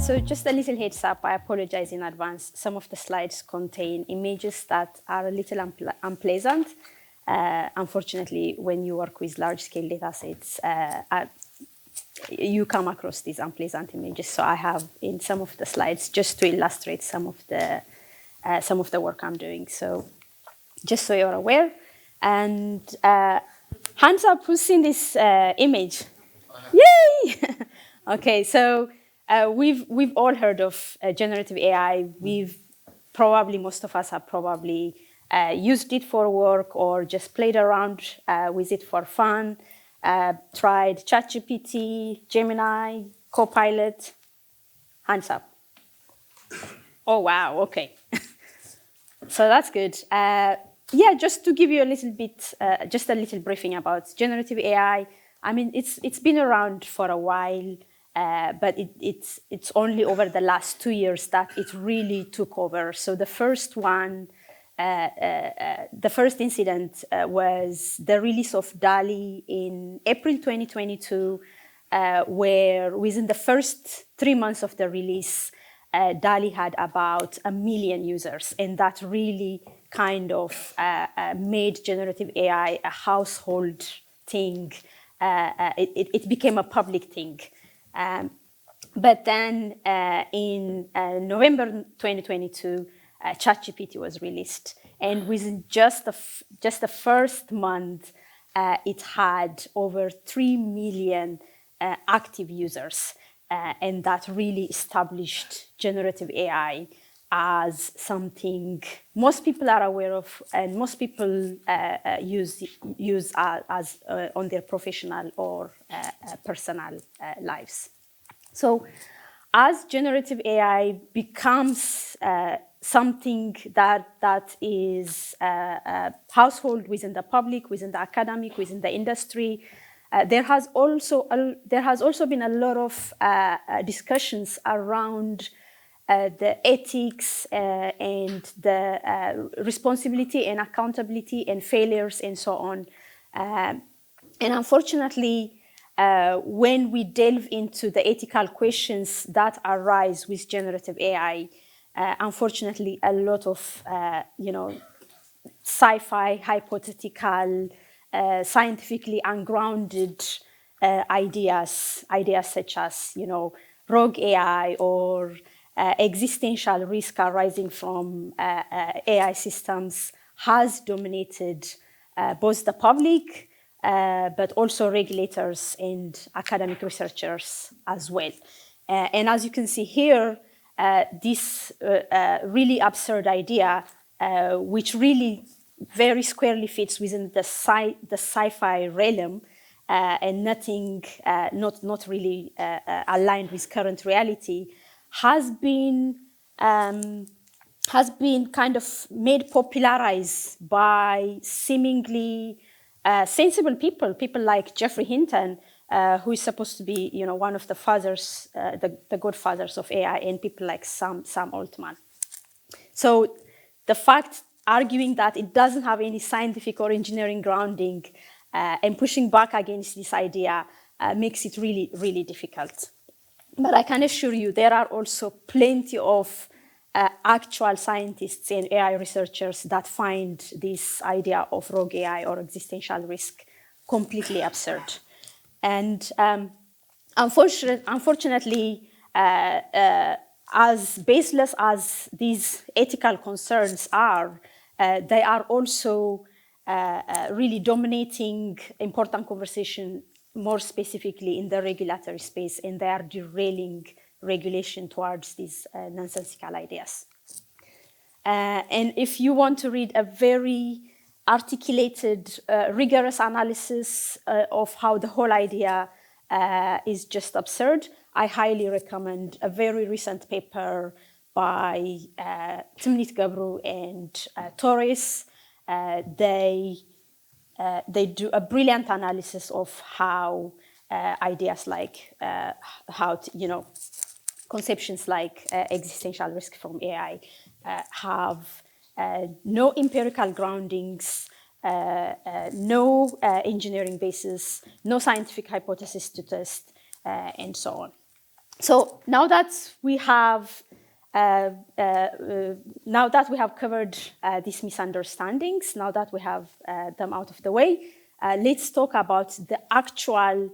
So just a little heads up, I apologize in advance. Some of the slides contain images that are a little unpleasant. Unfortunately, when you work with large-scale data sets, you come across these unpleasant images. So I have in some of the slides just to illustrate some of the work I'm doing. So just so you're aware. And hands up, who's seen this image? Yay! Okay, so we've all heard of generative AI. Most of us have probably used it for work or just played around with it for fun. Tried ChatGPT, Gemini, Copilot. Hands up. Oh, wow, okay. So that's good. Yeah, just to give you a little bit, just a little briefing about generative AI. I mean, it's been around for a while, but it's only over the last 2 years that it really took over. So the first one, the first incident was the release of DALL-E in April 2022, where within the first 3 months of the release, DALL-E had about 1 million users, and that really kind of made generative AI a household thing. It became a public thing. But then in November 2022, ChatGPT was released, and within just the first month, it had over 3 million active users. And that really established generative AI as something most people are aware of, and most people use as on their professional or personal lives. So, as generative AI becomes something that is a household within the public, within the academic, within the industry. There has also been a lot of discussions around the ethics and the responsibility and accountability and failures and so on. And unfortunately, when we delve into the ethical questions that arise with generative AI, unfortunately, a lot of sci-fi, hypothetical, scientifically ungrounded ideas such as, rogue AI or existential risk arising from AI systems has dominated both the public, but also regulators and academic researchers as well. And as you can see here, this really absurd idea, which really very squarely fits within the sci-fi realm, and nothing, not really aligned with current reality, has been kind of made popularized by seemingly sensible people like Geoffrey Hinton, who is supposed to be, one of the fathers, the godfathers of AI, and people like Sam Altman. So the fact arguing that it doesn't have any scientific or engineering grounding and pushing back against this idea makes it really, really difficult. But I can assure you there are also plenty of actual scientists and AI researchers that find this idea of rogue AI or existential risk completely absurd. And unfortunately, as baseless as these ethical concerns are, they are also really dominating important conversation, more specifically in the regulatory space, and they are derailing regulation towards these nonsensical ideas. And if you want to read a very articulated, rigorous analysis of how the whole idea is just absurd, I highly recommend a very recent paper by Timnit Gabru and Torres. They do a brilliant analysis of how ideas like conceptions like existential risk from AI have no empirical groundings, no engineering basis, no scientific hypothesis to test, and so on. So now that we have covered these misunderstandings, now that we have them out of the way, let's talk about the actual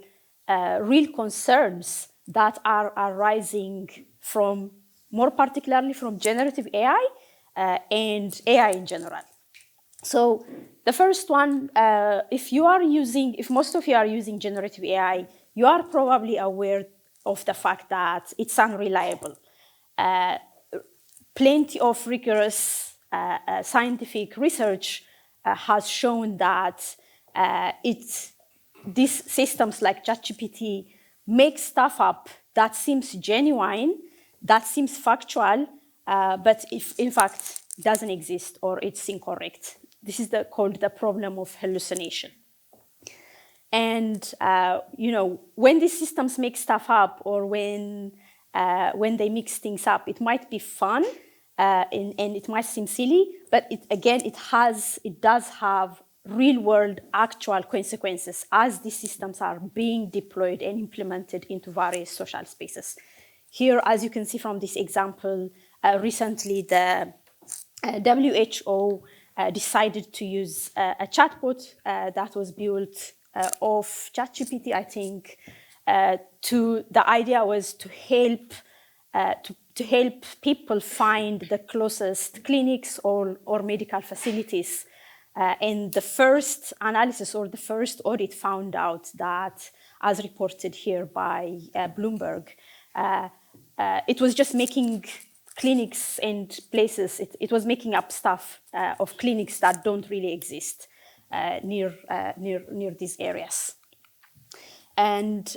real concerns that are arising from, more particularly from generative AI and AI in general. So the first one, if most of you are using generative AI, you are probably aware of the fact that it's unreliable. Plenty of rigorous scientific research has shown that these systems like ChatGPT make stuff up that seems genuine, that seems factual, but if in fact doesn't exist or it's incorrect. This is called the problem of hallucination. And when these systems make stuff up, or when they mix things up, it might be fun and it might seem silly, but it does have real-world actual consequences as these systems are being deployed and implemented into various social spaces. Here, as you can see from this example, recently the WHO decided to use a chatbot that was built of ChatGPT, I think. The idea was to help people find the closest clinics or medical facilities. And the first analysis or the first audit found out that, as reported here by Bloomberg, it was just making clinics and places, it was making up stuff of clinics that don't really exist near these areas. And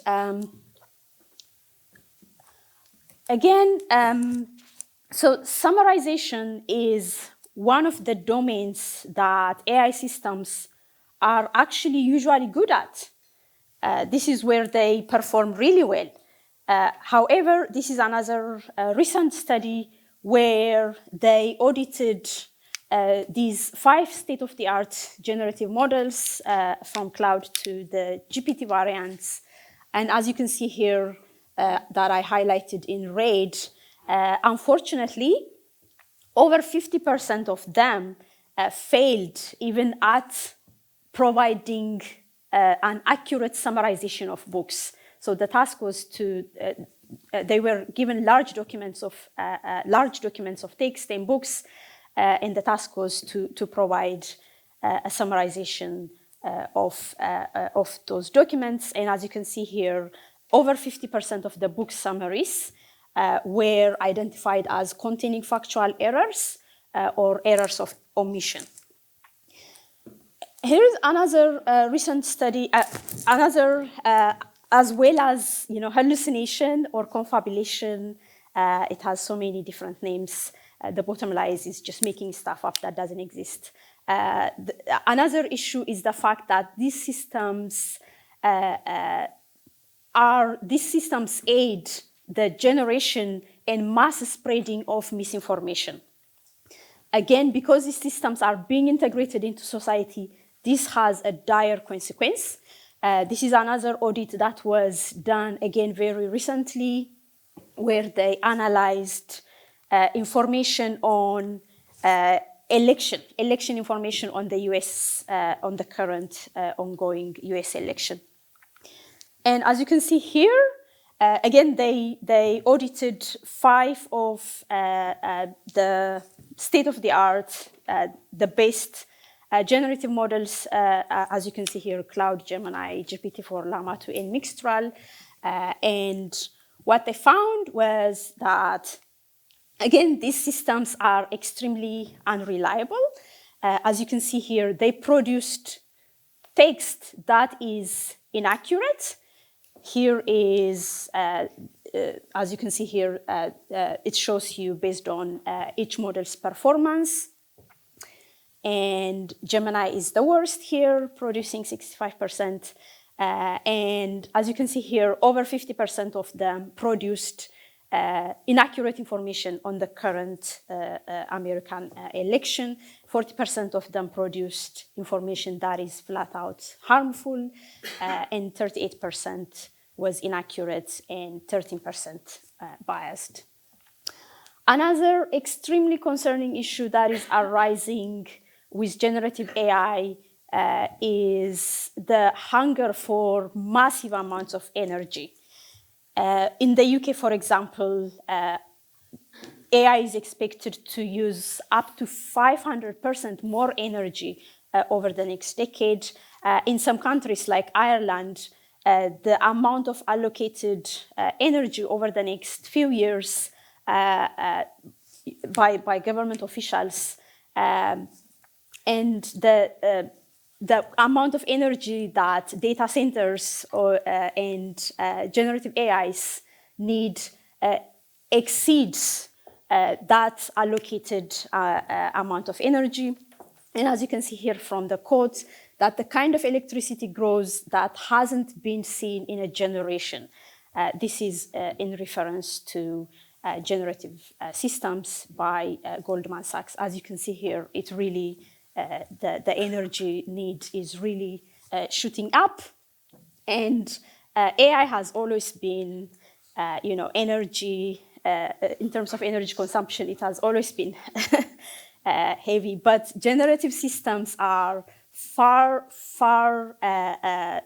so summarization is one of the domains that AI systems are actually usually good at. This is where they perform really well. However, this is another recent study where they audited these 5 state-of-the-art generative models from cloud to the GPT variants. And as you can see here, that I highlighted in red, unfortunately, over 50% of them failed even at providing an accurate summarization of books. So the task was they were given large documents of text and books, and the task was to provide a summarization of those documents. And as you can see here, over 50% of the book summaries were identified as containing factual errors or errors of omission. Here is another recent study, as well as hallucination or confabulation. It has so many different names. The bottom line is just making stuff up that doesn't exist. Another issue is the fact that these systems aid the generation and mass spreading of misinformation. Again, because these systems are being integrated into society, this has a dire consequence. This is another audit that was done, again, very recently, where they analyzed information on election information on the US, on the current ongoing US election. And as you can see here, again, they audited 5 of the state-of-the-art, the best generative models, as you can see here, Cloud, Gemini, GPT-4, Llama 2, and Mixtral. And what they found was that, again, these systems are extremely unreliable. As you can see here, they produced text that is inaccurate. Here is, as you can see here, it shows you based on each model's performance. And Gemini is the worst here, producing 65%. And as you can see here, over 50% of them produced inaccurate information on the current American election. 40% of them produced information that is flat out harmful, and 38% was inaccurate and 13% biased. Another extremely concerning issue that is arising with generative AI is the hunger for massive amounts of energy. In the UK, for example, AI is expected to use up to 500% more energy over the next decade. In some countries like Ireland, the amount of allocated energy over the next few years by government officials and the amount of energy that data centers and generative AIs need exceeds that allocated amount of energy. And as you can see here from the quote, that the kind of electricity grows that hasn't been seen in a generation. This is in reference to generative systems by Goldman Sachs. As you can see here, it really, the energy need is really shooting up. And AI has always been, energy, in terms of energy consumption, it has always been heavy, but generative systems are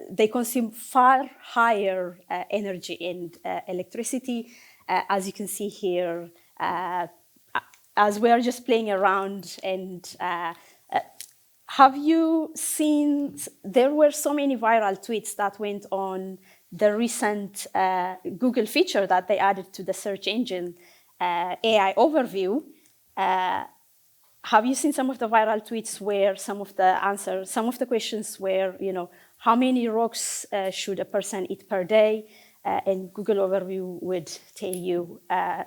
they consume far higher energy and electricity. As you can see here, as we are just playing around and have you seen, there were so many viral tweets that went on the recent Google feature that they added to the search engine AI overview. Have you seen some of the viral tweets where some of the questions were, how many rocks should a person eat per day? And Google overview would tell you,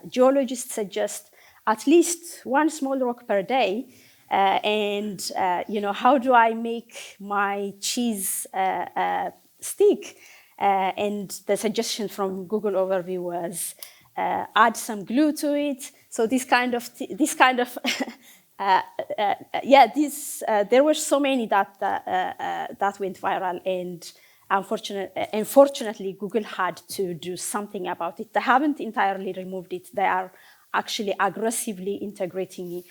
geologists suggest at least one small rock per day. How do I make my cheese stick? And the suggestion from Google overview was add some glue to it. So there were so many that went viral, and unfortunately, Google had to do something about it. They haven't entirely removed it. They are actually aggressively integrating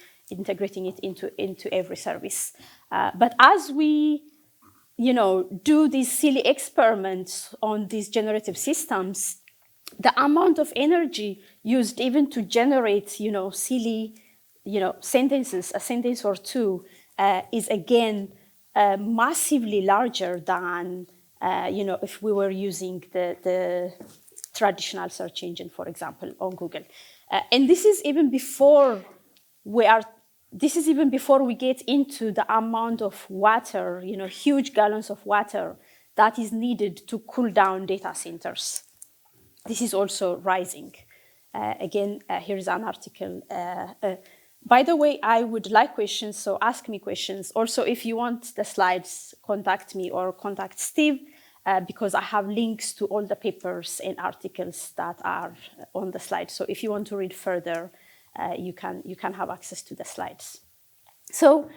it into every service. But as we, do these silly experiments on these generative systems, the amount of energy used even to generate, silly, sentences, a sentence or two, is again massively larger than, if we were using the traditional search engine, for example, on Google. And this is even before we get into the amount of water, huge gallons of water that is needed to cool down data centers. This is also rising. Again, here's an article. By the way, I would like questions, so ask me questions. Also, if you want the slides, contact me or contact Steve, because I have links to all the papers and articles that are on the slides. So if you want to read further, you can have access to the slides. So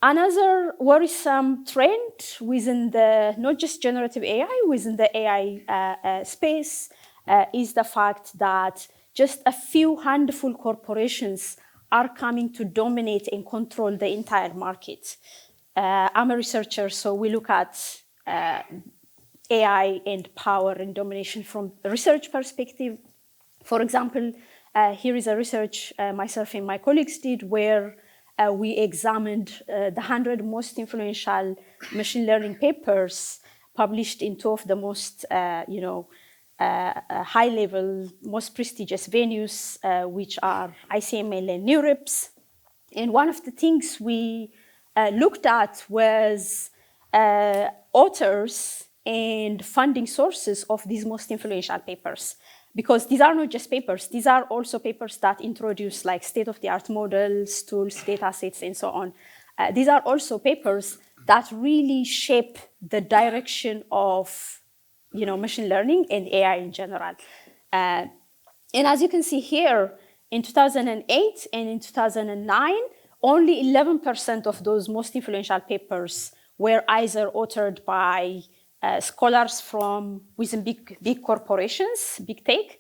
another worrisome trend within not just generative AI, within the AI space, is the fact that just a few handful corporations are coming to dominate and control the entire market. I'm a researcher, so we look at AI and power and domination from a research perspective. For example, here is a research myself and my colleagues did where we examined the 100 most influential machine learning papers published in two of the most, high-level, most prestigious venues, which are ICML and NeurIPS. And one of the things we looked at was authors and funding sources of these most influential papers. Because these are not just papers, these are also papers that introduce like state-of-the-art models, tools, data sets, and so on. These are also papers that really shape the direction of machine learning and AI in general. And as you can see here, in 2008 and in 2009, only 11% of those most influential papers were either authored by scholars from within big corporations, big tech,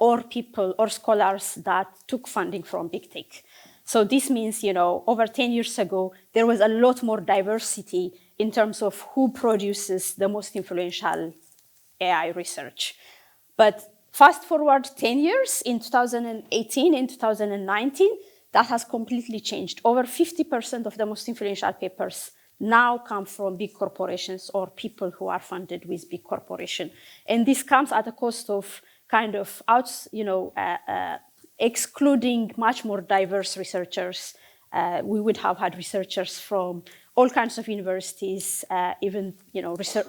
or people or scholars that took funding from big tech. So this means, over 10 years ago, there was a lot more diversity in terms of who produces the most influential AI research. But fast forward 10 years, in 2018 and 2019, that has completely changed. Over 50% of the most influential papers now come from big corporations or people who are funded with big corporations. And this comes at a cost of kind of excluding much more diverse researchers. We would have had researchers from all kinds of universities, even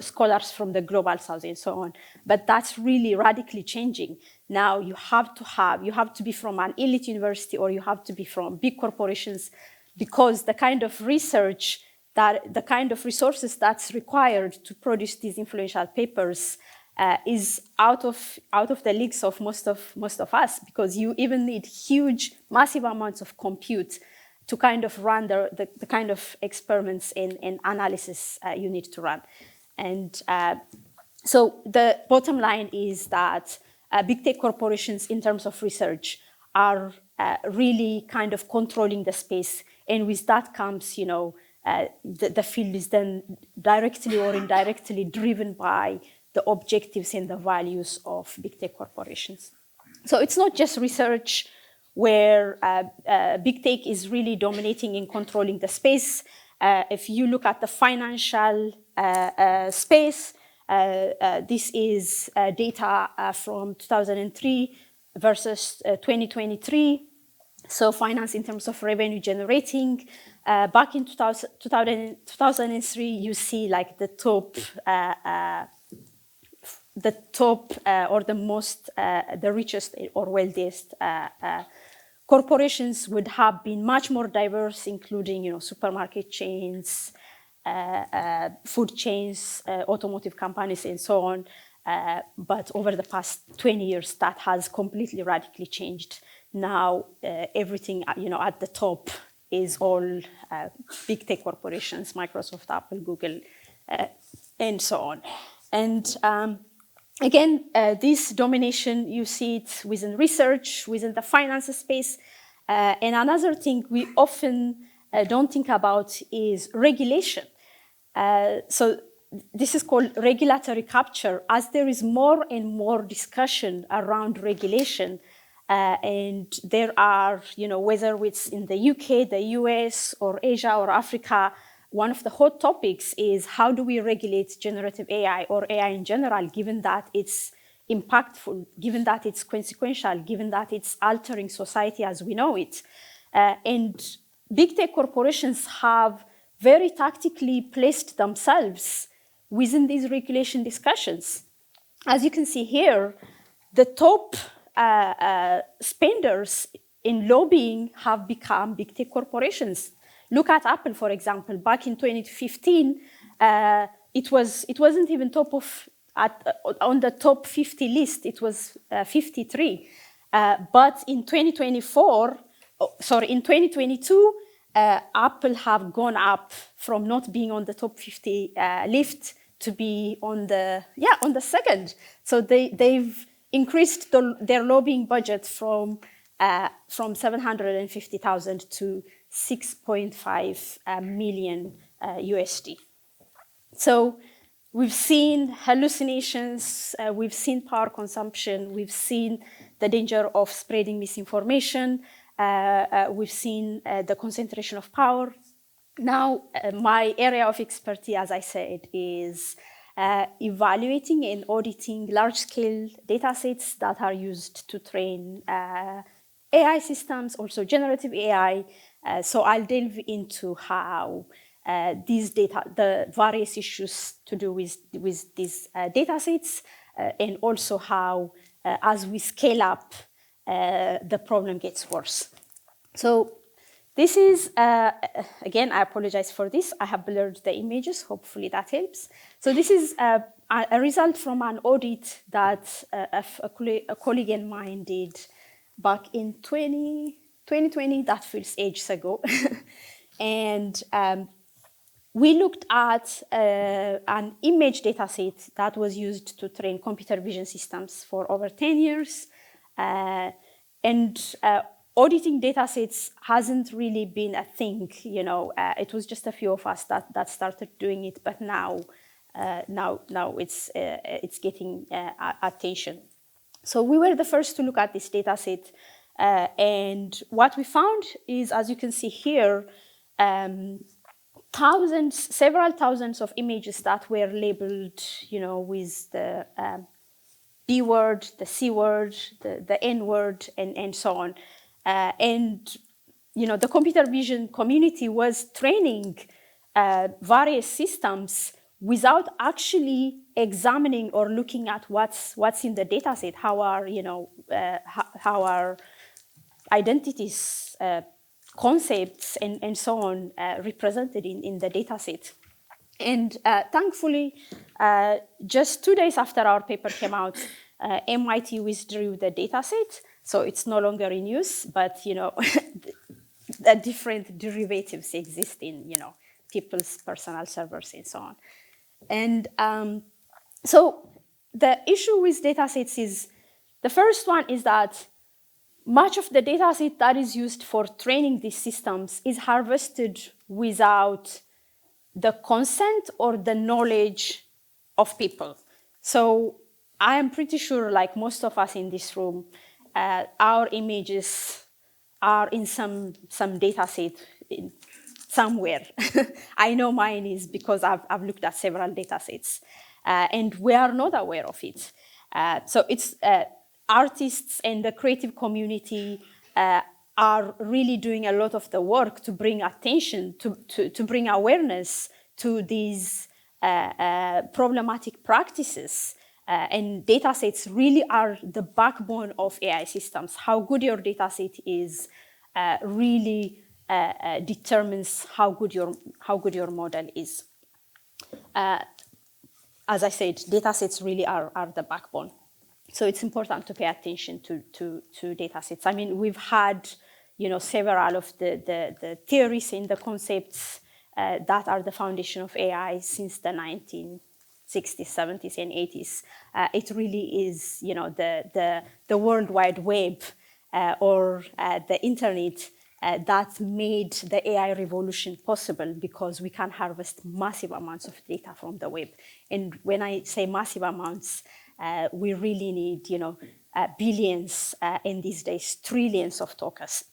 scholars from the global south and so on. But that's really radically changing. Now you have to be from an elite university or you have to be from big corporations, because the kind of research the kind of resources that's required to produce these influential papers is out of the leagues of most of us, because you even need huge, massive amounts of compute to kind of run the kind of experiments and analysis you need to run. And so the bottom line is that big tech corporations, in terms of research, are really kind of controlling the space. And with that comes, the field is then directly or indirectly driven by the objectives and the values of big tech corporations. So it's not just research where big tech is really dominating and controlling the space. If you look at the financial space, this is data from 2003 versus 2023. So finance in terms of revenue generating. Back in 2003, you see like the top or the most, the richest or wealthiest corporations would have been much more diverse, including supermarket chains, food chains, automotive companies, and so on. But over the past 20 years, that has completely radically changed. Now everything at the top is all big tech corporations, Microsoft, Apple, Google, and so on. And again, this domination, you see it within research, within the finance space. And another thing we often don't think about is regulation. So this is called regulatory capture, as there is more and more discussion around regulation. And there are, whether it's in the UK, the US, or Asia, or Africa, one of the hot topics is how do we regulate generative AI or AI in general, given that it's impactful, given that it's consequential, given that it's altering society as we know it. And big tech corporations have very tactically placed themselves within these regulation discussions. As you can see here, the top spenders in lobbying have become big tech corporations. Look at Apple, for example. Back in 2015, it wasn't even on the top 50 list. It was 53. But in 2022, Apple have gone up from not being on the top 50 list to be on the second. So they've increased their lobbying budget from 750,000 to 6.5 million USD. So we've seen hallucinations, we've seen power consumption, we've seen the danger of spreading misinformation, we've seen the concentration of power. Now, my area of expertise, as I said, is evaluating and auditing large-scale data sets that are used to train AI systems, also generative AI. So I'll delve into how these data, the various issues to do with these data sets, and also how, as we scale up, the problem gets worse. So this is, again, I apologize for this. I have blurred the images. Hopefully that helps. So this is a result from an audit that a colleague of mine did back in 2020. That feels ages ago. And we looked at an image dataset that was used to train computer vision systems for over 10 years. And auditing datasets hasn't really been a thing, it was just a few of us that started doing it, but now it's getting attention. So we were the first to look at this dataset, and what we found is, as you can see here, several thousands of images that were labeled, with the B word, the C word, the N word, and so on. And the computer vision community was training various systems without actually examining or looking at what's in the dataset. How are identities, concepts, and so on represented in the dataset. And thankfully, just 2 days after our paper came out, MIT withdrew the dataset, so it's no longer in use, but the different derivatives exist in people's personal servers and so on. And so the issue with datasets is, the first one is that much of the dataset that is used for training these systems is harvested without the consent or the knowledge of people. So I am pretty sure, like most of us in this room, our images are in some data set somewhere. I know mine is because I've looked at several data sets, and we are not aware of it. So it's artists and the creative community are really doing a lot of the work to bring attention, to bring awareness to these problematic practices. And data sets really are the backbone of AI systems. How good your data set is really determines how good your model is. As I said, data sets really are the backbone. So it's important to pay attention to data sets. I mean, we've had several of the theories and the concepts that are the foundation of AI since the 1960s, 70s, and 80s. It really is, the World Wide Web or the internet that made the AI revolution possible, because we can harvest massive amounts of data from the web. And when I say massive amounts, we really need, billions, and these days trillions of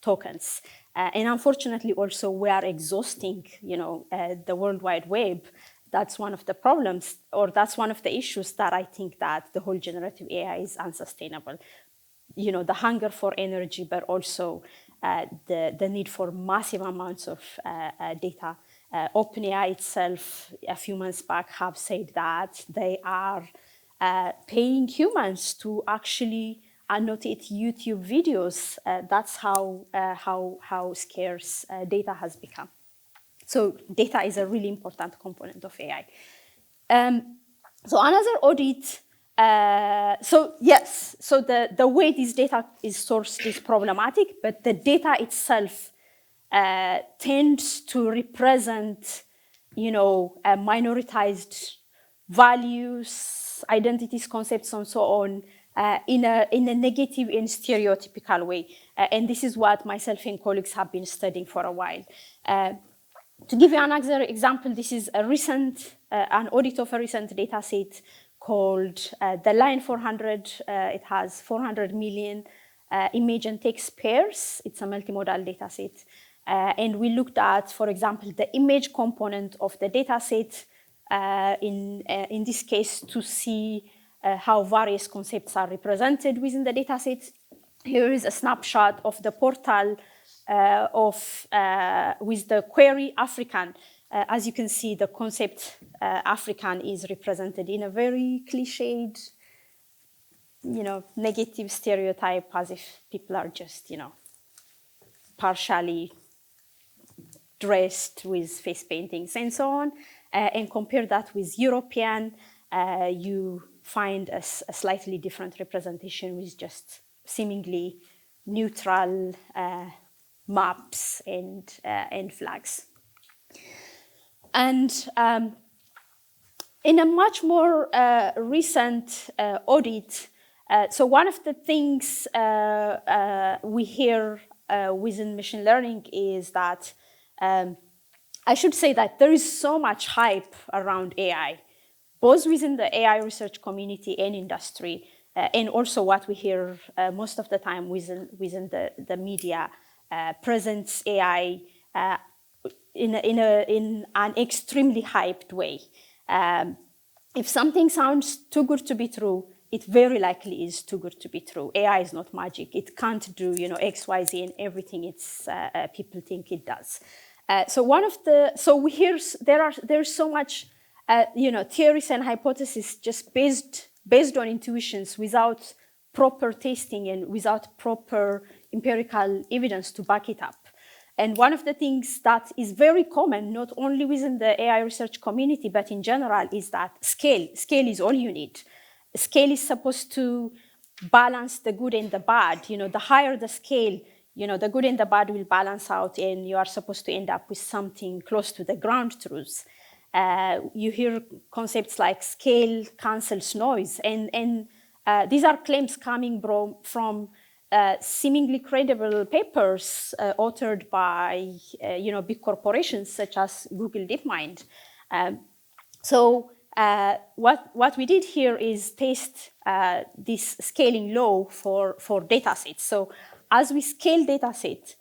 tokens. And unfortunately, also we are exhausting, the World Wide Web. That's one of the problems, or that's one of the issues that I think that the whole generative AI is unsustainable. The hunger for energy, but also the need for massive amounts of data. OpenAI itself, a few months back, have said that they are paying humans to actually annotate YouTube videos. That's how scarce data has become. So data is a really important component of AI. So another audit. So the way this data is sourced is problematic, but the data itself tends to represent, minoritized values, identities, concepts, and so on, in a negative and stereotypical way. And this is what myself and colleagues have been studying for a while. To give you another example, this is an audit of a recent data set called the Line 400. It has 400 million image and text pairs. It's a multimodal data set. And we looked at, for example, the image component of the data set, in this case, to see how various concepts are represented within the data set. Here is a snapshot of the portal with the query African. As you can see, the concept African is represented in a very cliched, negative stereotype, as if people are just, partially dressed with face paintings and so on. And compare that with European, you find a slightly different representation with just seemingly neutral maps and flags. And in a much more recent audit, so one of the things we hear within machine learning is that I should say that there is so much hype around AI, both within the AI research community and industry, and also what we hear most of the time within the media presents AI in an extremely hyped way. If something sounds too good to be true, it very likely is too good to be true. AI is not magic. It can't do, X, Y, Z, and everything it's people think it does. So we hear there's so much, theories and hypotheses just based on intuitions without proper testing and without proper empirical evidence to back it up. And one of the things that is very common, not only within the AI research community, but in general, is that scale. Scale is all you need. Scale is supposed to balance the good and the bad. The higher the scale, the good and the bad will balance out, and you are supposed to end up with something close to the ground truth. You hear concepts like scale cancels noise, and these are claims coming from seemingly credible papers authored by big corporations such as Google DeepMind. What we did here is test this scaling law for datasets. So as we scale datasets,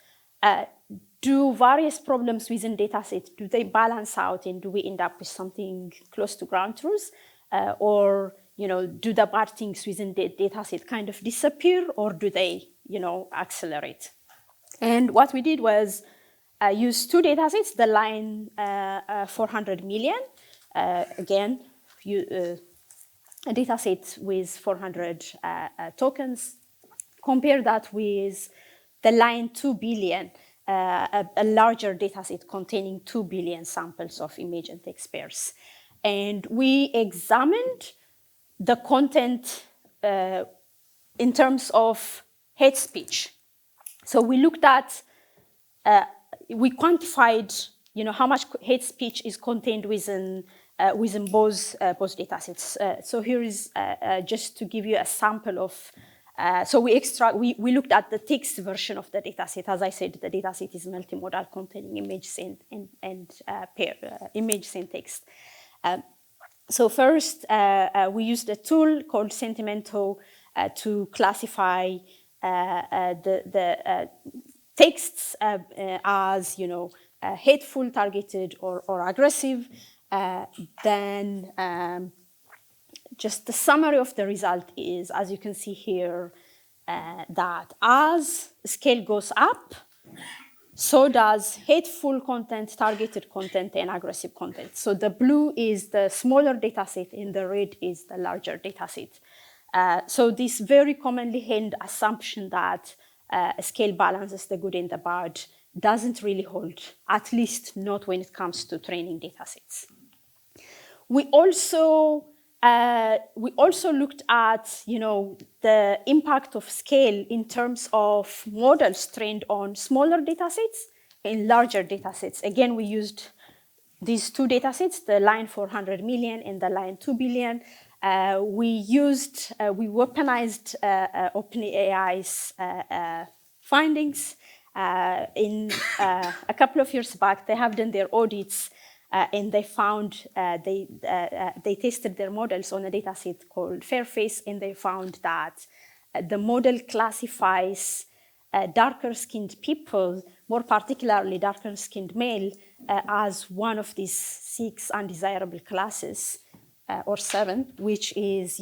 do various problems within datasets, do they balance out, and do we end up with something close to ground truth? Or do the bad things within the dataset kind of disappear, or do they, accelerate? And what we did was use two datasets, the line 400 million, again, a dataset with 400 tokens. Compare that with the line 2 billion, a larger dataset containing 2 billion samples of image and text pairs. And we examined the content in terms of hate speech. So we looked at, we quantified, how much hate speech is contained within both datasets. So here is just to give you a sample of. So we looked at the text version of the dataset. As I said, the dataset is multimodal, containing images and images and text. So first, we used a tool called Sentimento to classify the texts as, hateful, targeted, or aggressive. Then just the summary of the result is, as you can see here, that as scale goes up, so does hateful content, targeted content, and aggressive content. So the blue is the smaller dataset, and the red is the larger dataset. So this very commonly held assumption that scale balances the good and the bad doesn't really hold, at least not when it comes to training datasets. We also looked at, the impact of scale in terms of models trained on smaller datasets and larger datasets. Again, we used these two datasets, the line 400 million and the line 2 billion. We weaponized OpenAI's findings. In a couple of years back, they have done their audits. And they found, they tested their models on a dataset called Fairface, and they found that the model classifies darker-skinned people, more particularly darker-skinned male, as one of these 6 undesirable classes, or 7, which is,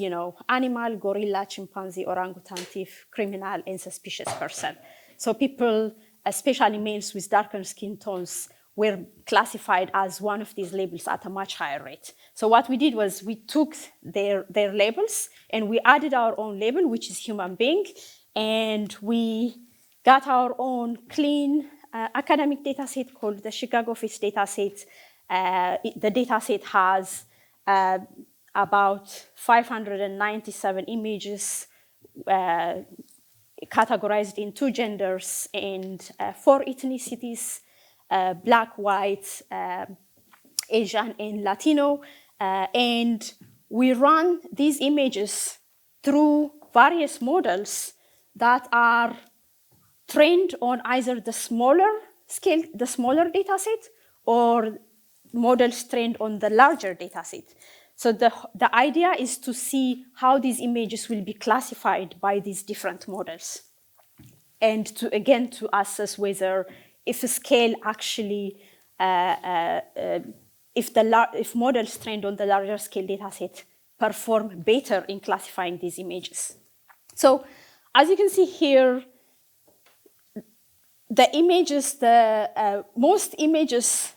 animal, gorilla, chimpanzee, orangutan, thief, criminal, and suspicious person. So people, especially males with darker skin tones, were classified as one of these labels at a much higher rate. So what we did was we took their labels and we added our own label, which is human being, and we got our own clean academic dataset called the Chicago Face dataset. The dataset has about 597 images categorized in 2 genders and 4 ethnicities, Black, white, Asian and Latino, and we run these images through various models that are trained on either the smaller scale, the smaller data set, or models trained on the larger data set. So the idea is to see how these images will be classified by these different models. And to, again, to assess whether if a scale actually, if models trained on the larger scale data set perform better in classifying these images. So as you can see here, the images, most images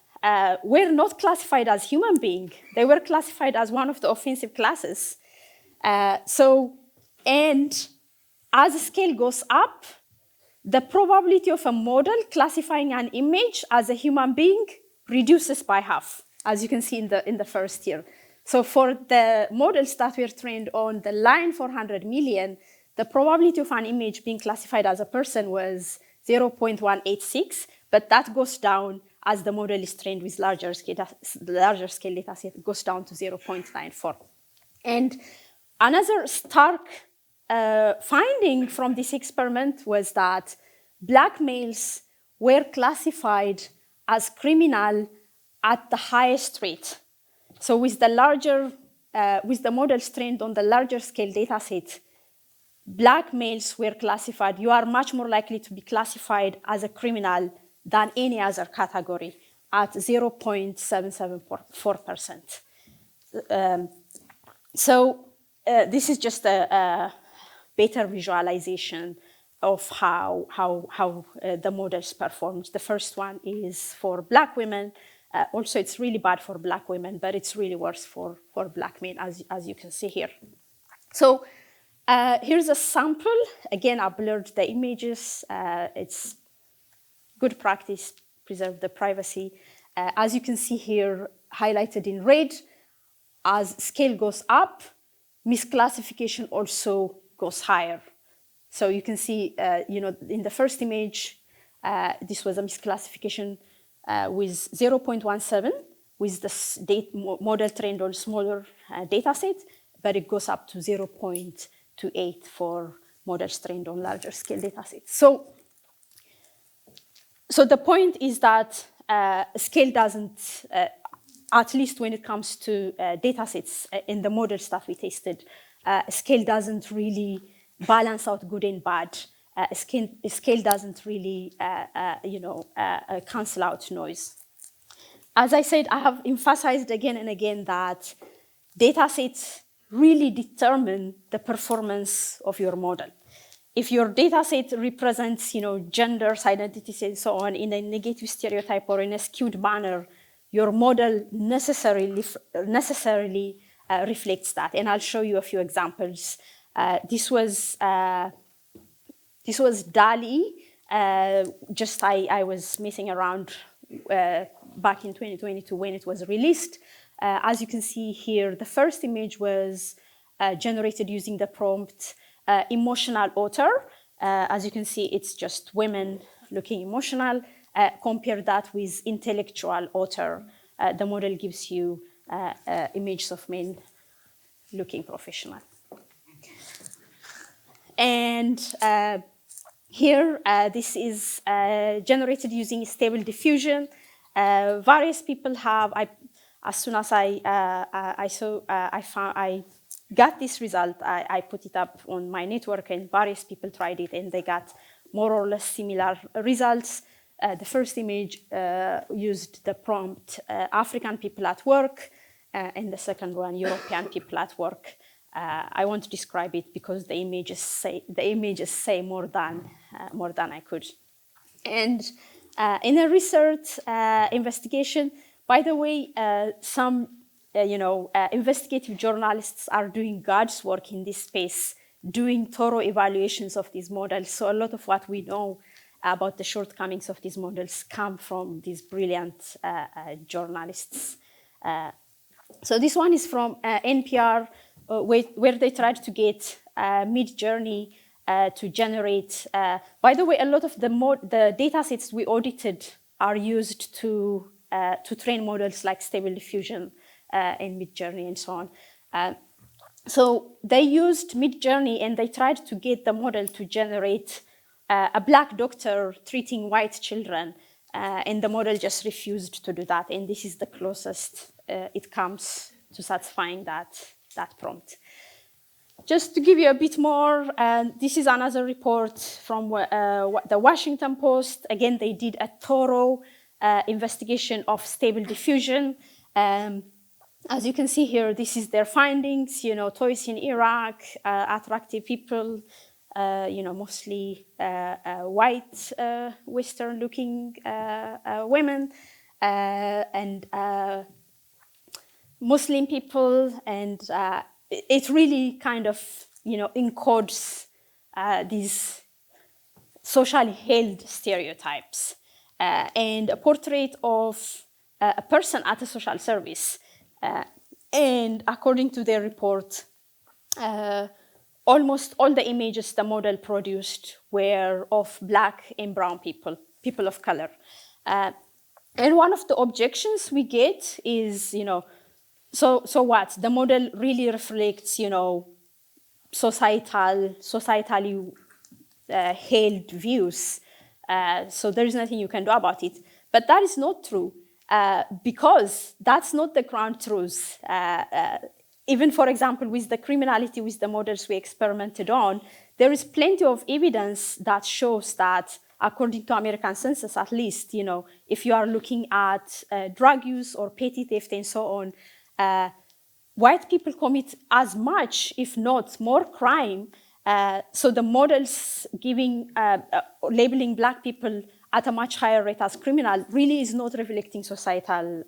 were not classified as human being. They were classified as one of the offensive classes. And as the scale goes up, the probability of a model classifying an image as a human being reduces by half, as you can see in the first year. So for the models that were trained on the line 400 million, the probability of an image being classified as a person was 0.186, but that goes down as the model is trained with larger scale data set, it goes down to 0.94. And another stark finding from this experiment was that Black males were classified as criminal at the highest rate. So with the models trained on the larger scale data set, Black males were classified, you are much more likely to be classified as a criminal than any other category at 0.774%. This is just a better visualization of how the models performed. The first one is for Black women. Also, it's really bad for Black women, but it's really worse for Black men, as you can see here. So here's a sample. Again, I blurred the images. It's good practice, preserve the privacy. As you can see here, highlighted in red, as scale goes up, misclassification also goes higher. So you can see, in the first image, this was a misclassification with 0.17 with the model trained on smaller data set, but it goes up to 0.28 for models trained on larger scale data sets. So the point is that scale doesn't, at least when it comes to data sets in the models that we tested, scale doesn't really balance out good and bad. Scale doesn't really, cancel out noise. As I said, I have emphasized again and again that data sets really determine the performance of your model. If your data set represents, genders, identities, and so on in a negative stereotype or in a skewed manner, your model necessarily reflects that. And I'll show you a few examples. This was DALL-E. I was messing around back in 2022 when it was released. As you can see here, the first image was generated using the prompt emotional author. As you can see, it's just women looking emotional. Compare that with intellectual author. The model gives you images of men looking professional. And here, this is generated using stable diffusion. Various people have, as soon as I got this result, I put it up on my network, and various people tried it, and they got more or less similar results. The first image used the prompt African people at work, and the second one, European people at work. I won't describe it because the images say more than I could. And in a research investigation, by the way, some investigative journalists are doing God's work in this space, doing thorough evaluations of these models. So a lot of what we know about the shortcomings of these models come from these brilliant journalists. So this one is from NPR, where they tried to get Mid-Journey to generate. By the way, a lot of the data sets we audited are used to to train models like Stable Diffusion and Midjourney and so on. So they used Midjourney and they tried to get the model to generate a black doctor treating white children, and the model just refused to do that. And this is the closest it comes to satisfying that prompt. Just to give you a bit more, this is another report from the Washington Post. Again, they did a thorough investigation of Stable Diffusion. As you can see here, this is their findings. Toys in Iraq, attractive people, mostly white, Western-looking women, and Muslim people, and it really kind of, encodes these socially held stereotypes and a portrait of a person at a social service. And according to their report, almost all the images the model produced were of Black and brown people, people of color. And one of the objections we get is, so what? The model really reflects, societally held views. So there is nothing you can do about it. But that is not true, because that's not the ground truth. Even, for example, with the criminality with the models we experimented on, there is plenty of evidence that shows that, according to American census at least, if you are looking at drug use or petty theft and so on, white people commit as much, if not more, crime. So the models labeling Black people at a much higher rate as criminal really is not reflecting societal,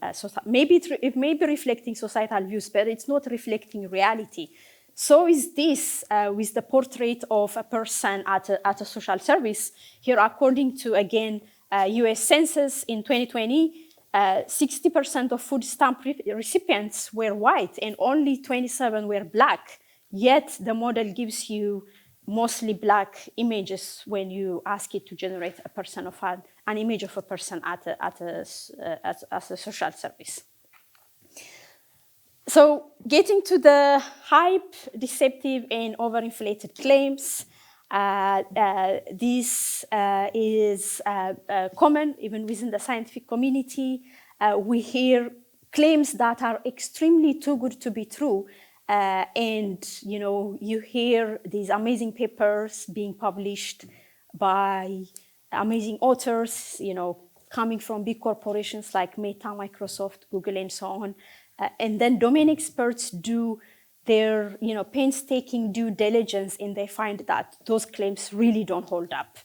maybe it may be reflecting societal views, but it's not reflecting reality. So is this with the portrait of a person at a social service. Here, according to, again, US Census in 2020, 60% of food stamp recipients were white and only 27 were Black. Yet the model gives you mostly Black images when you ask it to generate a person of an image of a person at a social service. So getting to the hype, deceptive, and overinflated claims, this is common even within the scientific community. We hear claims that are extremely too good to be true. And you hear these amazing papers being published by amazing authors, coming from big corporations like Meta, Microsoft, Google, and so on. And then domain experts do their painstaking due diligence, and they find that those claims really don't hold up.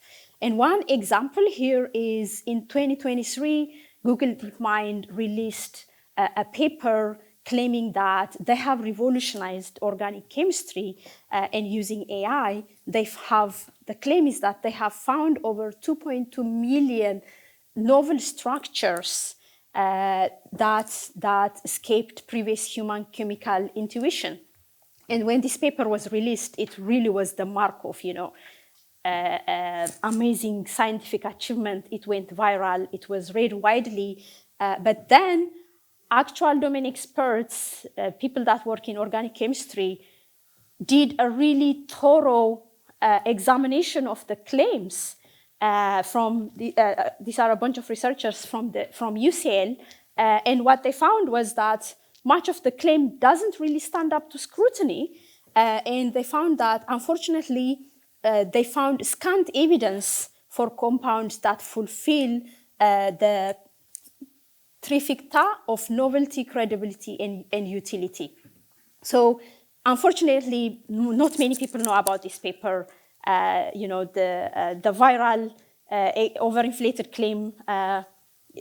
And one example here is in 2023, Google DeepMind released a paper claiming that they have revolutionized organic chemistry, and using AI, the claim is that they have found over 2.2 million novel structures that escaped previous human chemical intuition. And when this paper was released, it really was the mark of, amazing scientific achievement. It went viral. It was read widely. But then actual domain experts, people that work in organic chemistry, did a really thorough examination of the claims these are a bunch of researchers from UCL, and what they found was that much of the claim doesn't really stand up to scrutiny, and they found that, unfortunately, they found scant evidence for compounds that fulfill the trifecta of novelty, credibility, and utility. So, unfortunately, not many people know about this paper. The viral overinflated claim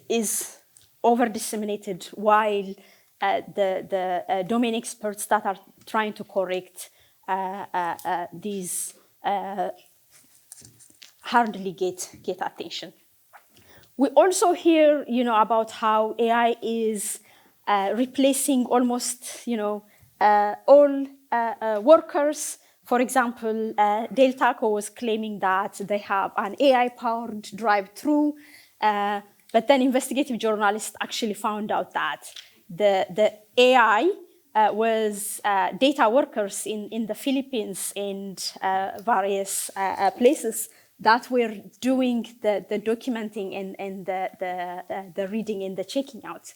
is over-disseminated, while the domain experts that are trying to correct these hardly get attention. We also hear, about how AI is replacing almost, all workers. For example, Del Taco was claiming that they have an AI-powered drive-through, But then investigative journalists actually found out that the AI was data workers in the Philippines and various places that were doing the documenting and the reading and the checking out.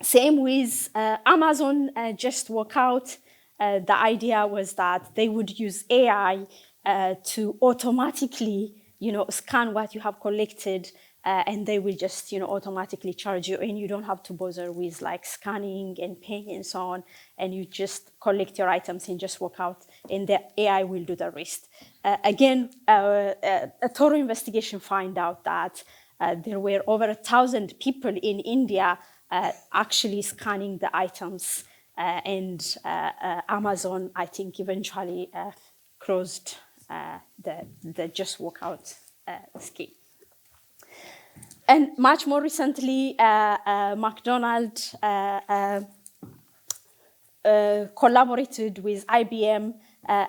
Same with Amazon just work out. The idea was that they would use AI to automatically, scan what you have collected, and they will just, automatically charge you, and you don't have to bother with like scanning and paying and so on, and you just collect your items and just walk out, and the AI will do the rest. Again, a thorough investigation found out that there were over 1,000 people in India actually scanning the items, and Amazon, I think, eventually closed the just walk out scheme. And much more recently, McDonald's collaborated with IBM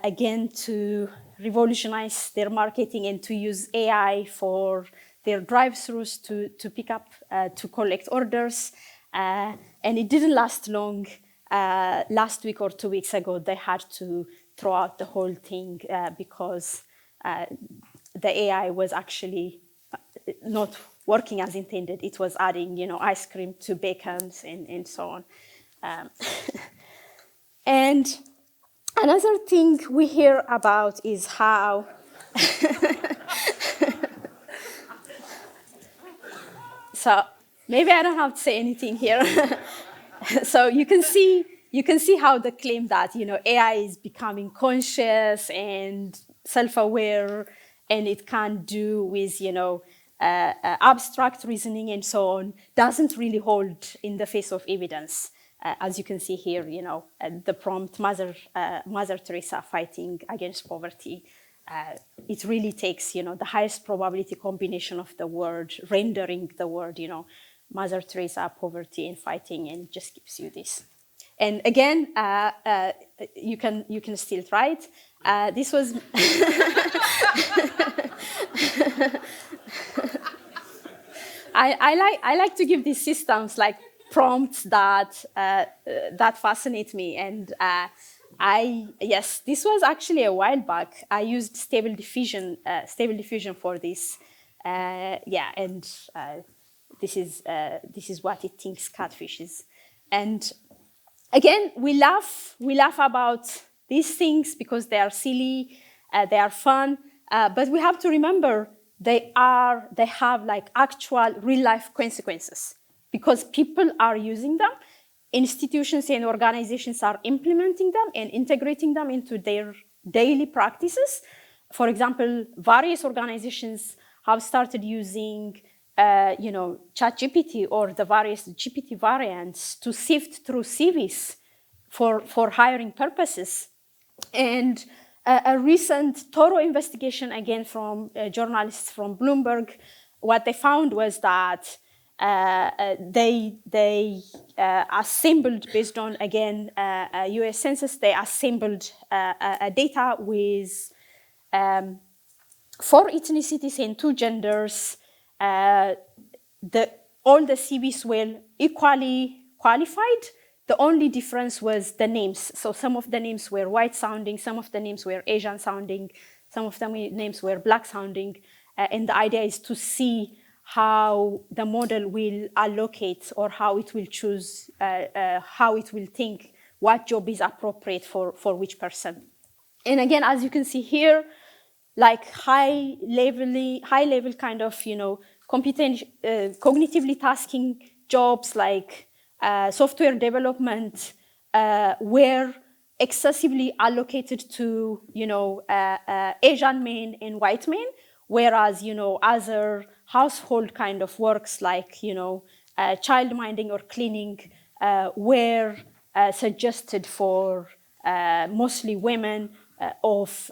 again to revolutionize their marketing and to use AI for their drive-thrus to pick up, to collect orders. And it didn't last long. Last week or 2 weeks ago, they had to throw out the whole thing because the AI was actually not working as intended. It was adding, ice cream to bacons and so on. And another thing we hear about is how so maybe I don't have to say anything here. So you can see how the claim that AI is becoming conscious and self-aware, and it can do with abstract reasoning and so on, doesn't really hold in the face of evidence. As you can see here, the prompt Mother Teresa fighting against poverty. It really takes, the highest probability combination of the word, rendering the word, Mother Teresa, poverty and fighting, and just gives you this. And again, you can still try it. This was I like to give these systems like prompts that fascinate me, and yes, this was actually a while back. I used stable diffusion for this. And this is what it thinks catfish is. And again, we laugh about these things because they are silly, they are fun, but we have to remember they have like actual real life consequences because people are using them. Institutions and organizations are implementing them and integrating them into their daily practices. For example, various organizations have started using ChatGPT or the various GPT variants to sift through CVs for hiring purposes. And a recent thorough investigation, again from journalists from Bloomberg, what they found was that they assembled, based on, again, US Census, they assembled data with 4 ethnicities and 2 genders. All the CVs were equally qualified. The only difference was the names. So some of the names were white sounding, some of the names were Asian sounding, some of the names were black sounding. And the idea is to see how the model will allocate or how it will choose, how it will think what job is appropriate for which person. And again, as you can see here, like high level kind of, cognitively tasking jobs like software development were excessively allocated to, Asian men and white men, whereas, other household kind of works like, child minding or cleaning were suggested for mostly women of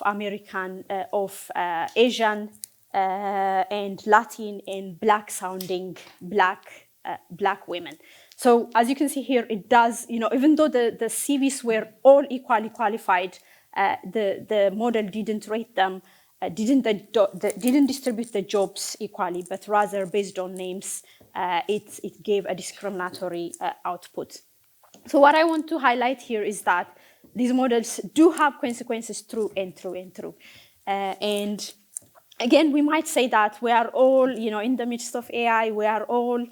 American, of Asian and Latin and black sounding black women. So as you can see here, it does, even though the CVs were all equally qualified, the model didn't rate them didn't distribute the jobs equally, but rather based on names, it gave a discriminatory output. So what I want to highlight here is that these models do have consequences through and through and through. And again, we might say that we are all, in the midst of AI, we are all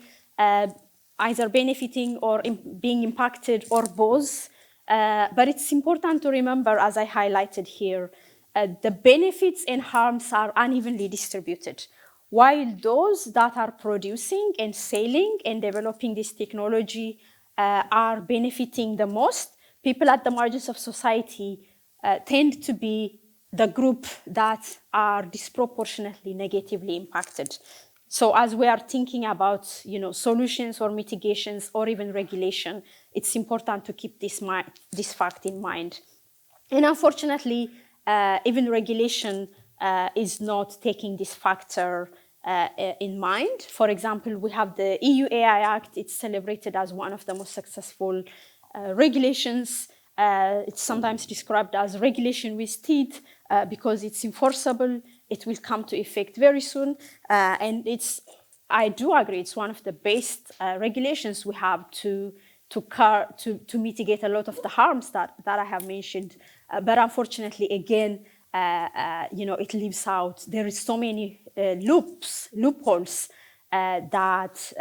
either benefiting or being impacted or both. But it's important to remember, as I highlighted here, the benefits and harms are unevenly distributed. While those that are producing and selling and developing this technology are benefiting the most, people at the margins of society tend to be the group that are disproportionately negatively impacted. So as we are thinking about solutions or mitigations or even regulation, it's important to keep this fact in mind. And unfortunately, even regulation is not taking this factor in mind. For example, we have the EU AI Act. It's celebrated as one of the most successful regulations. It's sometimes described as regulation with teeth because it's enforceable. It will come to effect very soon. And I do agree, it's one of the best regulations we have to mitigate a lot of the harms that I have mentioned. But unfortunately, again, it leaves out, there is so many loopholes that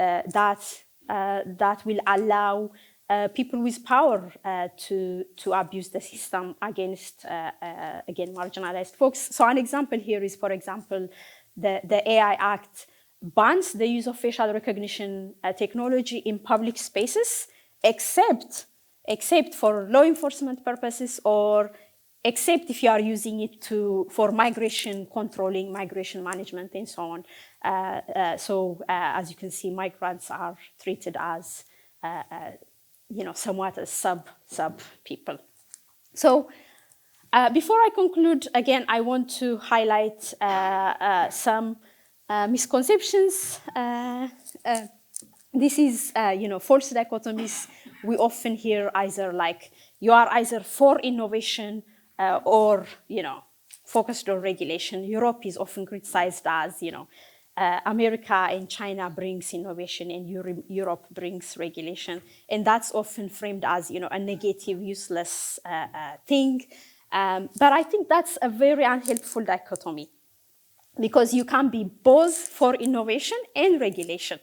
will allow people with power to abuse the system against, again, marginalized folks. So an example here is, for example, the AI Act bans the use of facial recognition technology in public spaces, except for law enforcement purposes or except if you are using it for migration controlling, migration management, and so on. So as you can see, migrants are treated as somewhat as sub people. So before I conclude, again, I want to highlight some misconceptions. This is, false dichotomies. We often hear either like, you are either for innovation or, focused on regulation. Europe is often criticized as, America and China brings innovation and Europe brings regulation. And that's often framed as, a negative, useless thing. But I think that's a very unhelpful dichotomy because you can be both for innovation and regulation.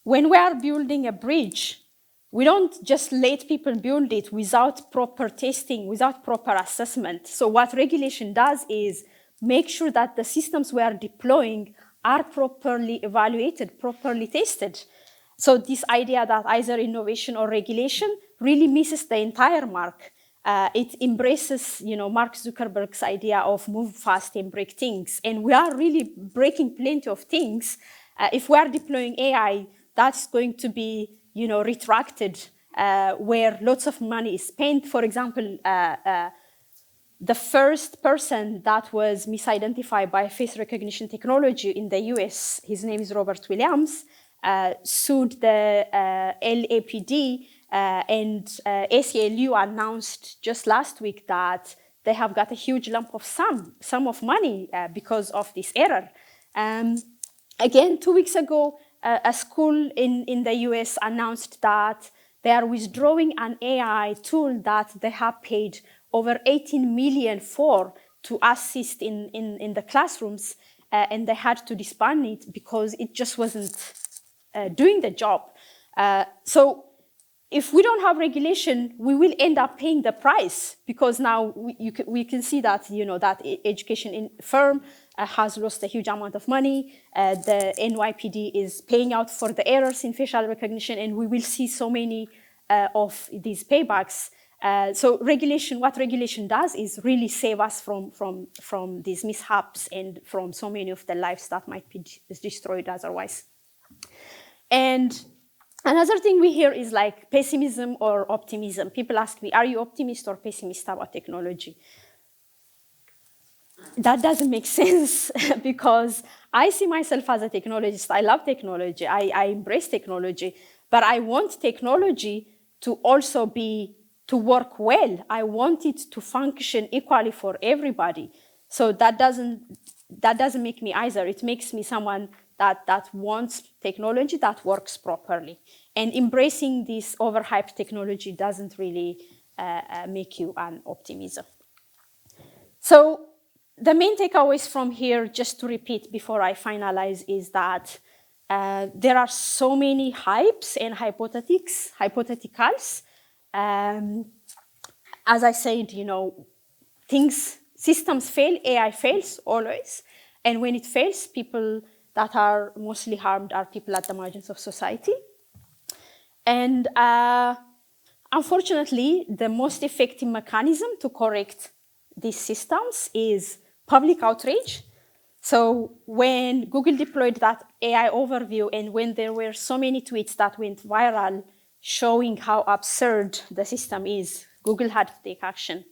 When we are building a bridge, we don't just let people build it without proper testing, without proper assessment. So what regulation does is make sure that the systems we are deploying are properly evaluated, properly tested. So this idea that either innovation or regulation really misses the entire mark. It embraces, Mark Zuckerberg's idea of move fast and break things. And we are really breaking plenty of things. If we are deploying AI, that's going to be, retracted, where lots of money is spent. For example, the first person that was misidentified by face recognition technology in the US, his name is Robert Williams, sued the LAPD, and ACLU announced just last week that they have got a huge lump of sum of money because of this error. Again, 2 weeks ago, a school in the US announced that they are withdrawing an AI tool that they have paid over 18 million for to assist in the classrooms, and they had to disband it because it just wasn't doing the job. So if we don't have regulation, we will end up paying the price because now we can see that, that education firm has lost a huge amount of money. The NYPD is paying out for the errors in facial recognition, and we will see so many of these paybacks. So what regulation does is really save us from these mishaps and from so many of the lives that might be destroyed otherwise. And another thing we hear is like pessimism or optimism. People ask me, are you optimist or pessimist about technology? That doesn't make sense because I see myself as a technologist. I love technology. I embrace technology, but I want technology to also to work well. I want it to function equally for everybody. So that doesn't make me either. It makes me someone that wants technology that works properly. And embracing this overhyped technology doesn't really make you an optimism. So the main takeaways from here, just to repeat before I finalize, is that there are so many hypes and hypotheticals. As I said, systems fail, AI fails always. And when it fails, people that are mostly harmed are people at the margins of society. And unfortunately, the most effective mechanism to correct these systems is public outrage. So when Google deployed that AI overview and when there were so many tweets that went viral showing how absurd the system is, Google had to take action.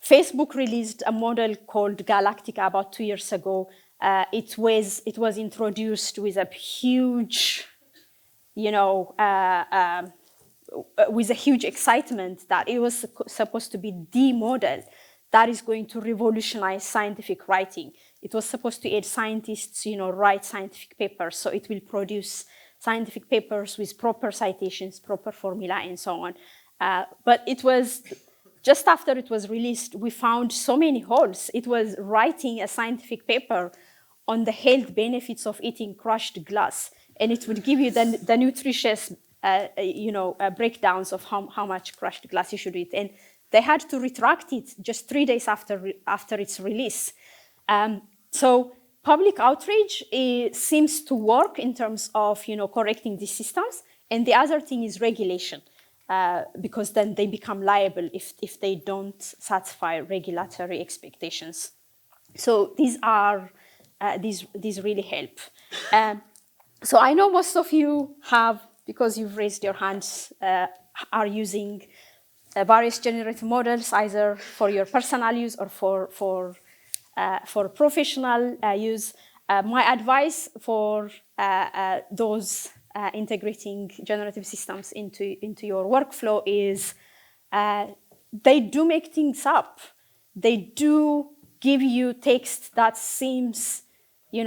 Facebook released a model called Galactica about 2 years ago. It was introduced with a huge, with a huge excitement that it was supposed to be the model that is going to revolutionize scientific writing. It was supposed to aid scientists, write scientific papers, so it will produce scientific papers with proper citations, proper formula, and so on. But it was, just after it was released, we found so many holes. It was writing a scientific paper on the health benefits of eating crushed glass, and it would give you the nutritious breakdowns of how much crushed glass you should eat. And they had to retract it just 3 days after its release. So public outrage seems to work in terms of correcting these systems. And the other thing is regulation, because then they become liable if they don't satisfy regulatory expectations. So these are these really help. So I know most of you have, because you've raised your hands, are using various generative models, either for your personal use or for professional use. My advice for those integrating generative systems into your workflow is they do make things up. They do give you text that seems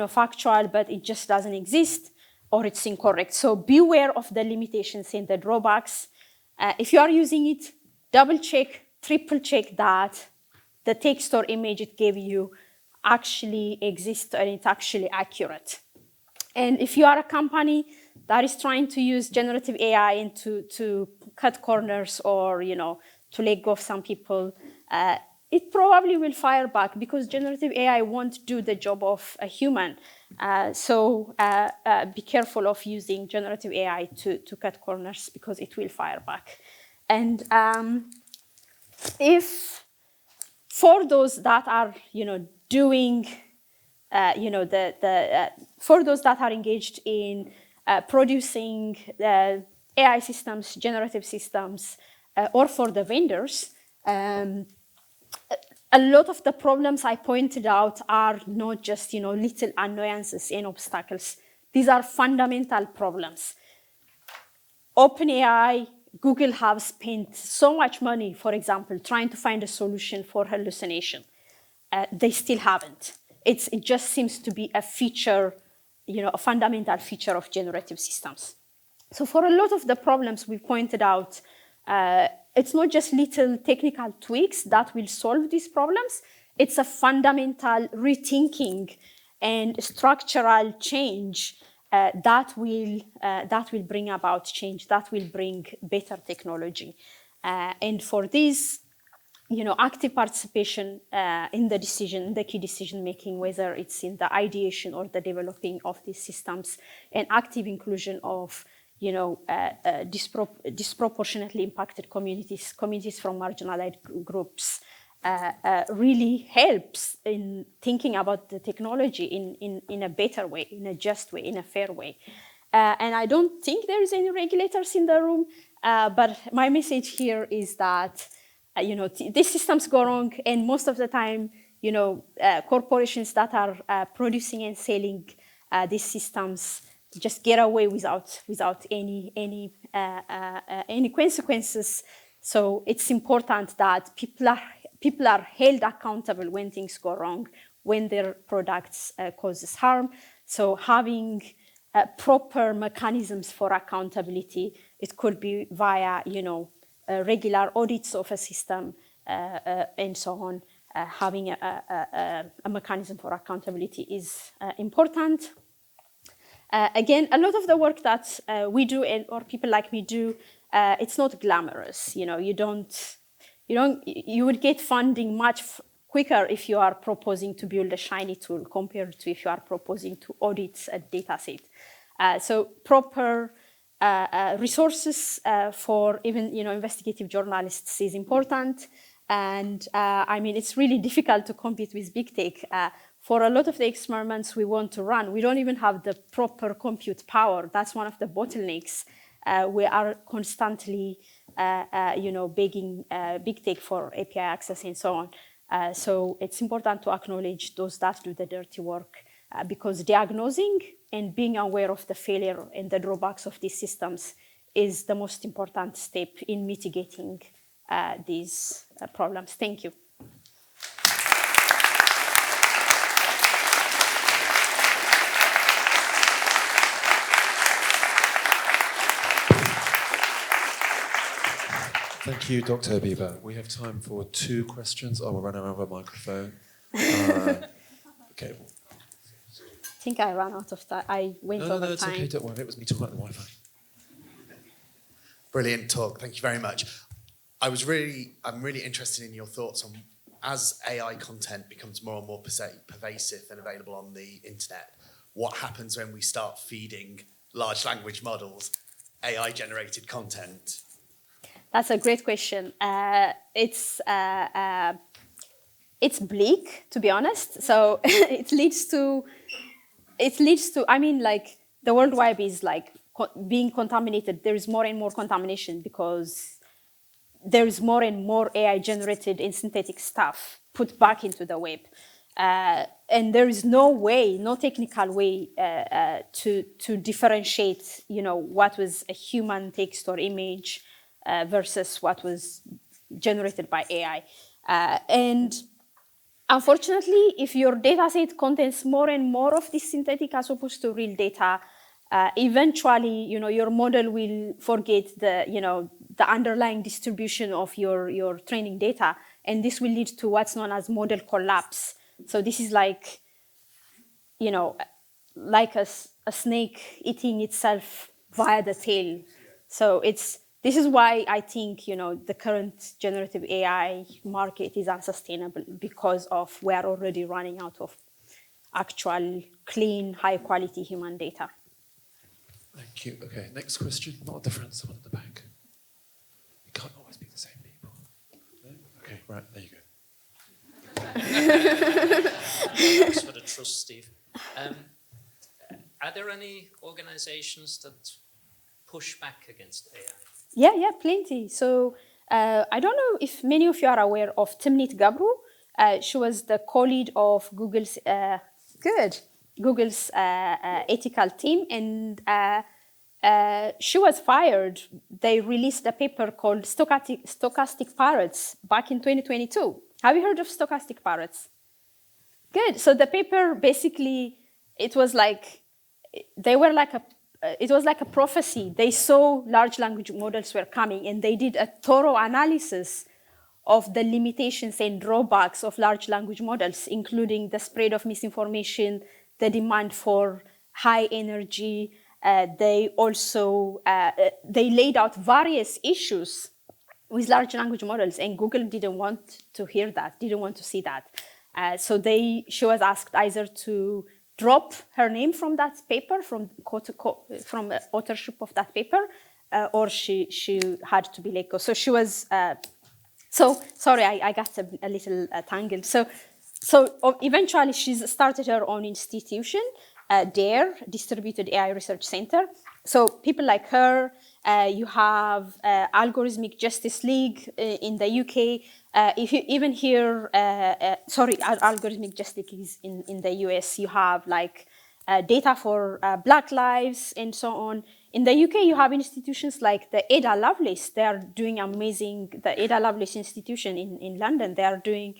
factual, but it just doesn't exist, or it's incorrect. So beware of the limitations and the drawbacks. If you are using it, double check, triple check that the text or image it gave you actually exists and it's actually accurate. And if you are a company that is trying to use generative AI and to cut corners or to let go of some people, it probably will fire back, because generative AI won't do the job of a human. So be careful of using generative AI to cut corners, because it will fire back. And if for those that are doing for those that are engaged in producing AI systems, generative systems, or for the vendors, a lot of the problems I pointed out are not just little annoyances and obstacles. These are fundamental problems. OpenAI, Google have spent so much money, for example, trying to find a solution for hallucination. They still haven't. It just seems to be a feature, a fundamental feature of generative systems. So for a lot of the problems we pointed out, it's not just little technical tweaks that will solve these problems. It's a fundamental rethinking and structural change that will bring about change, that will bring better technology. And for this, active participation in the key decision making, whether it's in the ideation or the developing of these systems, and active inclusion of disproportionately impacted communities from marginalized groups, really helps in thinking about the technology in a better way, in a just way, in a fair way. And I don't think there is any regulators in the room, but my message here is that these systems go wrong, and most of the time, corporations that are producing and selling these systems just get away without any consequences. So it's important that people are held accountable when things go wrong, when their products causes harm. So having proper mechanisms for accountability, it could be via, regular audits of a system and so on. Having a mechanism for accountability is important. Again, a lot of the work that we do or people like me do, it's not glamorous. You would get funding much quicker if you are proposing to build a shiny tool compared to if you are proposing to audit a data set. So proper resources for even investigative journalists is important. And it's really difficult to compete with big tech. For a lot of the experiments we want to run, we don't even have the proper compute power. That's one of the bottlenecks. We are constantly, begging big tech for API access and so on. So it's important to acknowledge those that do the dirty work, because diagnosing and being aware of the failure and the drawbacks of these systems is the most important step in mitigating these problems. Thank you. Thank you, Dr. Abeba. We have time for 2 questions. Oh, we're running out of a microphone. Okay. I think I ran out of time. I went over time. No, it's okay. Don't worry. It was me talking about the Wi-Fi. Brilliant talk. Thank you very much. I'm really interested in your thoughts on, as AI content becomes more and more pervasive and available on the internet, what happens when we start feeding large language models AI-generated content? That's a great question. It's bleak, to be honest. So it leads to. The World Wide is being contaminated. There is more and more contamination because there is more and more AI-generated and synthetic stuff put back into the web. And there is no technical way to differentiate, what was a human text or image versus what was generated by AI. And unfortunately, if your data set contains more and more of this synthetic as opposed to real data, eventually, your model will forget the underlying distribution of your training data, and this will lead to what's known as model collapse. So this is like a snake eating itself via the tail. So this is why I think the current generative AI market is unsustainable, because of we are already running out of actual clean, high quality human data. Thank you. Okay, next question. Not at the front, someone at the back. It can't always be the same people. No? Okay, right, there you go. Thanks for the trust, Steve. Are there any organizations that push back against AI? Yeah, plenty. So I don't know if many of you are aware of Timnit Gebru. She was the co-lead of Google's ethical team, and she was fired. They released a paper called Stochastic Parrots back in 2022. Have you heard of stochastic parrots? Good. So the paper basically, it was like a prophecy. They saw large language models were coming, and they did a thorough analysis of the limitations and drawbacks of large language models, including the spread of misinformation, the demand for high energy. They also they laid out various issues with large language models, and Google didn't want to hear that, didn't want to see that. So she was asked either to drop her name from that paper, from authorship of that paper, or she had to be let go. So she was. Sorry, I got a little tangled. So eventually she started her own institution, DARE, Distributed AI Research Center. So people like her, you have Algorithmic Justice League in the UK. If you even hear, Algorithmic Justice League is in the US. You have data for Black Lives and so on. In the UK, you have institutions like the Ada Lovelace. They are doing amazing, the Ada Lovelace Institution in London, they are doing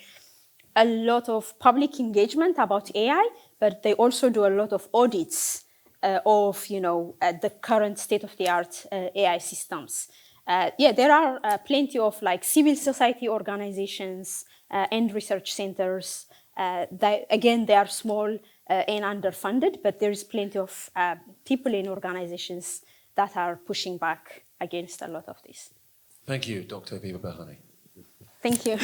a lot of public engagement about AI, but they also do a lot of audits of the current state-of-the-art AI systems. There are plenty of like civil society organizations and research centers. They are small and underfunded, but there is plenty of people in organizations that are pushing back against a lot of this. Thank you, Dr. Abeba Birhane. Thank you.